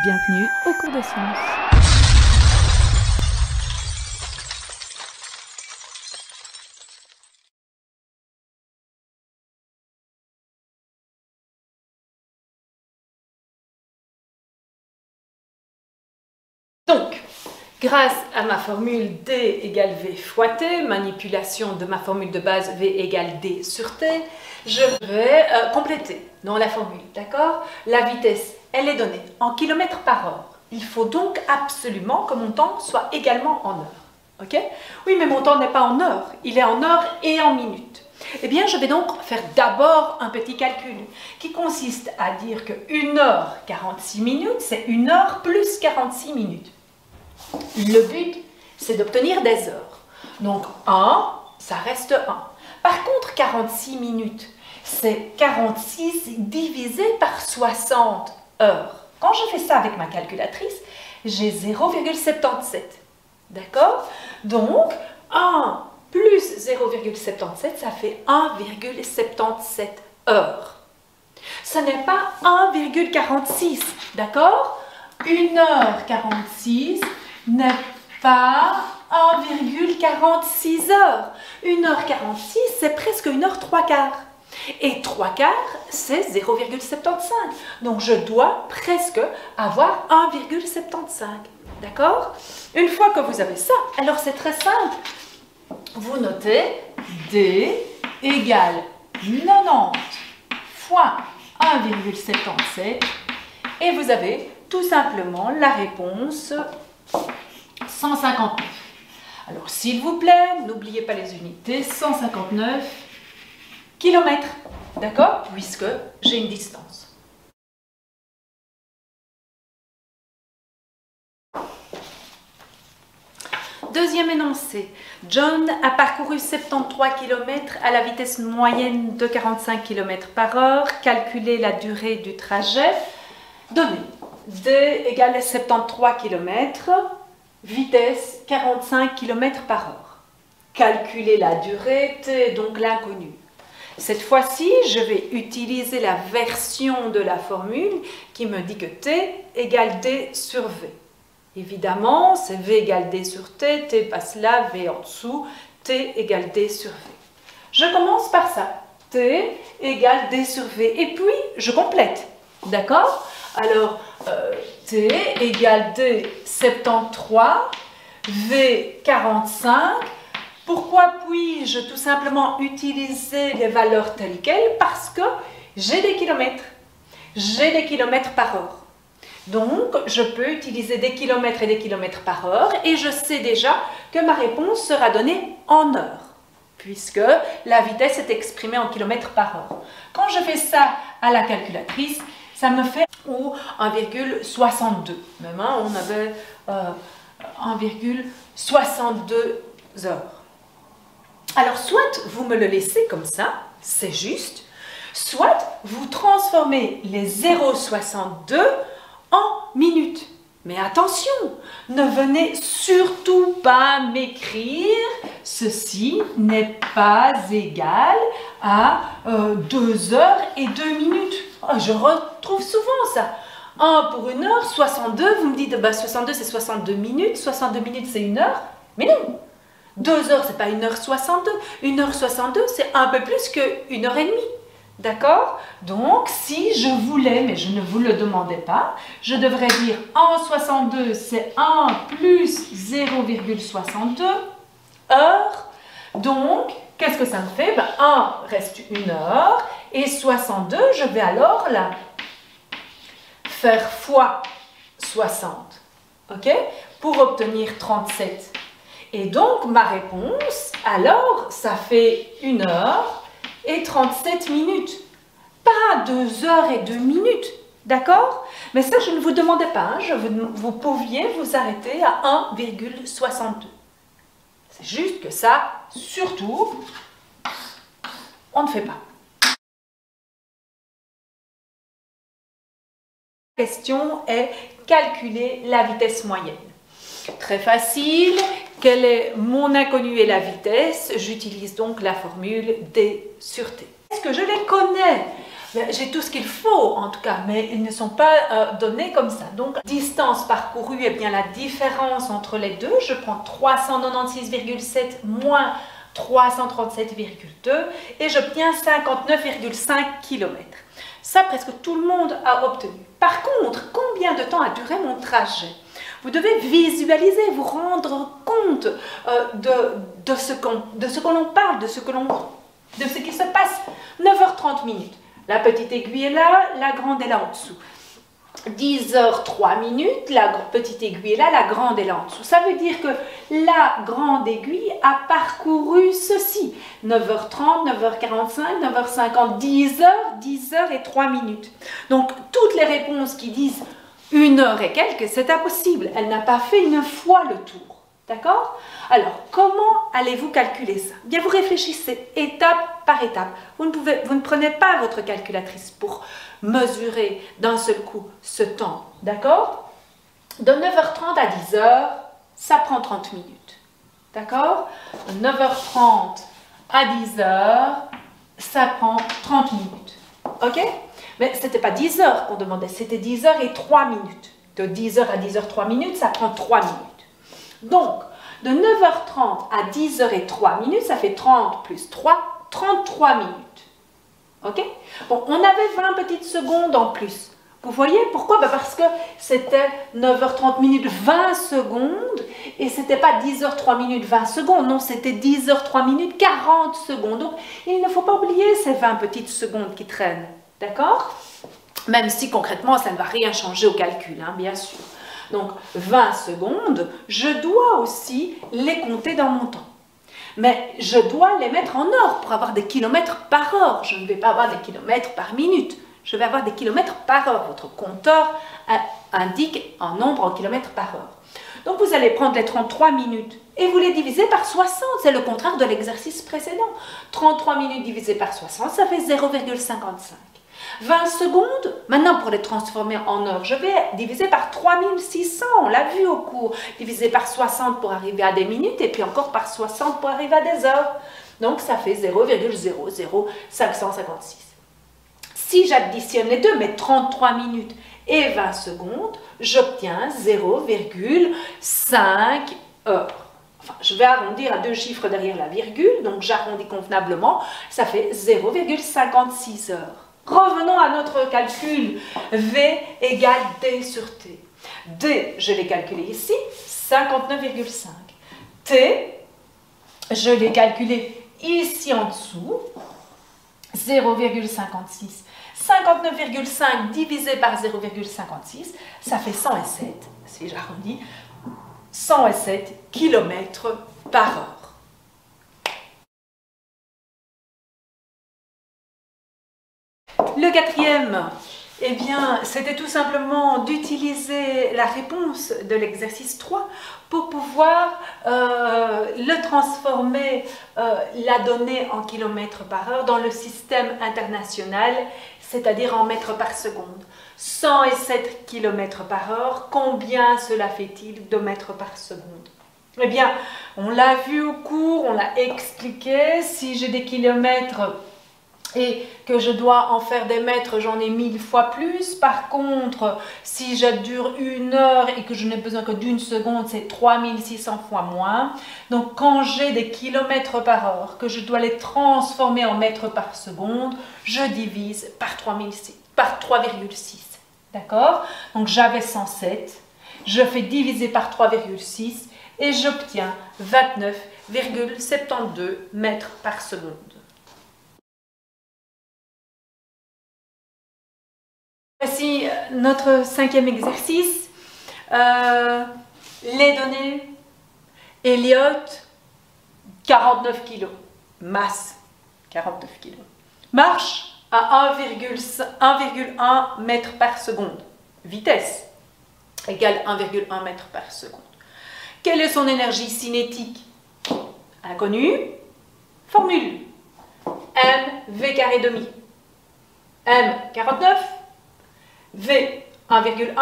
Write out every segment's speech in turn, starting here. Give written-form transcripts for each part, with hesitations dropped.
Bienvenue au cours de sciences. Donc, grâce à ma formule D égale V fois T, manipulation de ma formule de base V égale D sur T, je vais compléter dans la formule, d'accord? La vitesse, elle est donnée en kilomètres par heure. Il faut donc absolument que mon temps soit également en heure, ok? Oui, mais mon temps n'est pas en heure, il est en heure et en minutes. Eh bien, je vais donc faire d'abord un petit calcul qui consiste à dire que 1 heure 46 minutes, c'est 1 heure plus 46 minutes. Le but, c'est d'obtenir des heures. Donc 1, ça reste 1. Par contre, 46 minutes, c'est 46 divisé par 60 heures. Quand je fais ça avec ma calculatrice, j'ai 0,77. D'accord? Donc, 1 plus 0,77, ça fait 1,77 heures. Ce n'est pas 1,46, d'accord? 1 heure 46 n'est pas 1,46 heures. 1 heure 46, c'est presque 1 heure 3 quarts. Et 3 quarts, c'est 0,75. Donc, je dois presque avoir 1,75. D'accord? Une fois que vous avez ça, alors c'est très simple. Vous notez D égale 90 fois 1,77 et vous avez tout simplement la réponse 159. Alors, s'il vous plaît, n'oubliez pas les unités, 159 km, d'accord? Puisque j'ai une distance. Deuxième énoncé, John a parcouru 73 km à la vitesse moyenne de 45 km par heure. Calculez la durée du trajet. Donnez D égale 73 km, vitesse 45 km par heure. Calculez la durée, T est donc l'inconnu. Cette fois-ci, je vais utiliser la version de la formule qui me dit que T égale D sur V. Évidemment, c'est V égale D sur T, T passe là, V en dessous, T égale D sur V. Je commence par ça, T égale D sur V, et puis je complète, d'accord? Alors, T égale D 73, V 45. Pourquoi puis-je tout simplement utiliser les valeurs telles quelles? Parce que j'ai des kilomètres. J'ai des kilomètres par heure. Donc, je peux utiliser des kilomètres et des kilomètres par heure et je sais déjà que ma réponse sera donnée en heure, puisque la vitesse est exprimée en kilomètres par heure. Quand je fais ça à la calculatrice, ça me fait 1,62. Même, hein, on avait 1,62 heures. Alors, soit vous me le laissez comme ça, c'est juste, soit vous transformez les 0,62 en minutes. Mais attention, ne venez surtout pas m'écrire « Ceci n'est pas égal à 2 heures et 2 minutes ». Oh, je retrouve souvent ça. 1 pour 1 heure, 62, vous me dites bah, 62 c'est 62 minutes, 62 minutes c'est 1 heure. Mais non, 2 heures c'est pas 1 heure 62, 1 heure 62 c'est un peu plus que 1 heure et demie. D'accord? Donc, si je voulais, mais je ne vous le demandais pas, je devrais dire 1,62 c'est 1 plus 0,62 heures. Donc, qu'est-ce que ça me fait? Ben, 1 reste 1 heure et 62, je vais alors la faire fois 60, ok? Pour obtenir 37. Et donc, ma réponse, alors, ça fait 1 heure et 37 minutes. Pas 2 heures et 2 minutes, d'accord? Mais ça, je ne vous demandais pas. Hein, vous pouviez vous arrêter à 1,62. C'est juste que ça, surtout, on ne fait pas. La question est calculer la vitesse moyenne. Très facile. Quel est mon inconnu et la vitesse? J'utilise donc la formule D sur T. Est-ce que je les connais? J'ai tout ce qu'il faut en tout cas, mais ils ne sont pas donnés comme ça. Donc, distance parcourue, eh bien la différence entre les deux, je prends 396,7 moins 337,2 et j'obtiens 59,5 km. Ça, presque tout le monde a obtenu. Par contre, combien de temps a duré mon trajet? Vous devez visualiser, vous rendre compte de ce que l'on parle, de ce qui se passe. 9h30 minutes. La petite aiguille est là, la grande est là en dessous. 10h03 minutes, la petite aiguille est là, la grande est là en dessous. Ça veut dire que la grande aiguille a parcouru ceci. 9h30, 9h45, 9h50, 10h et 3 minutes. Donc, toutes les réponses qui disent 1 heure et quelques, c'est impossible. Elle n'a pas fait une fois le tour. D'accord? Alors, comment allez-vous calculer ça? Bien, vous réfléchissez étape par étape. Vous ne prenez pas votre calculatrice pour mesurer d'un seul coup ce temps. D'accord? De 9h30 à 10h, ça prend 30 minutes. D'accord? De 9h30 à 10h, ça prend 30 minutes. Ok? Mais ce n'était pas 10 heures qu'on demandait, c'était 10 heures et 3 minutes. De 10 heures à 10 heures 3 minutes, ça prend 3 minutes. Donc, de 9h30 à 10h et 3 minutes, ça fait 30 plus 3, 33 minutes. Ok? Bon, on avait 20 petites secondes en plus. Vous voyez pourquoi? Parce que c'était 9h30 minutes 20 secondes et c'était pas 10h 3 minutes 20 secondes. Non, c'était 10h 3 minutes 40 secondes. Donc, il ne faut pas oublier ces 20 petites secondes qui traînent. D'accord? Même si concrètement, ça ne va rien changer au calcul, hein, bien sûr. Donc, 20 secondes, je dois aussi les compter dans mon temps. Mais je dois les mettre en heure pour avoir des kilomètres par heure. Je ne vais pas avoir des kilomètres par minute. Je vais avoir des kilomètres par heure. Votre compteur indique un nombre en kilomètres par heure. Donc, vous allez prendre les 33 minutes et vous les divisez par 60. C'est le contraire de l'exercice précédent. 33 minutes divisé par 60, ça fait 0,55. 20 secondes, maintenant pour les transformer en heures, je vais diviser par 3600, on l'a vu au cours, diviser par 60 pour arriver à des minutes et puis encore par 60 pour arriver à des heures. Donc ça fait 0,00556. Si j'additionne les deux, mes 33 minutes et 20 secondes, j'obtiens 0,5 heures. Enfin, je vais arrondir à deux chiffres derrière la virgule, donc j'arrondis convenablement, ça fait 0,56 heures. Revenons à notre calcul. V égale D sur T. D, je l'ai calculé ici, 59,5. T, je l'ai calculé ici en dessous, 0,56. 59,5 divisé par 0,56, ça fait 107, si j'arrondis, 107 km par heure. Le quatrième, eh bien, c'était tout simplement d'utiliser la réponse de l'exercice 3 pour pouvoir le transformer, la donnée en kilomètres par heure dans le système international, c'est-à-dire en mètres par seconde. 107 km par heure, combien cela fait-il de mètres par seconde? Eh bien, on l'a vu au cours, on l'a expliqué, si j'ai des kilomètres et que je dois en faire des mètres, j'en ai 1000 fois plus. Par contre, si je dure 1 heure et que je n'ai besoin que d'une seconde, c'est 3600 fois moins. Donc, quand j'ai des kilomètres par heure, que je dois les transformer en mètres par seconde, je divise par 3,6. D'accord? Donc, j'avais 107, je fais diviser par 3,6 et j'obtiens 29,72 mètres par seconde. Voici notre cinquième exercice. Les données. Elliott, 49 kg. Masse, 49 kg. Marche à 1,1 mètre par seconde. Vitesse égale 1,1 mètre par seconde. Quelle est son énergie cinétique? Inconnue. Formule. mv carré demi. M, 49. V, 1,1,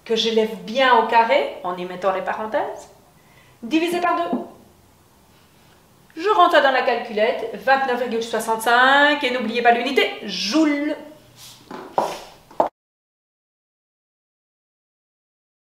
que j'élève bien au carré en y mettant les parenthèses, divisé par 2. Je rentre ça dans la calculette, 29,65 et n'oubliez pas l'unité, joule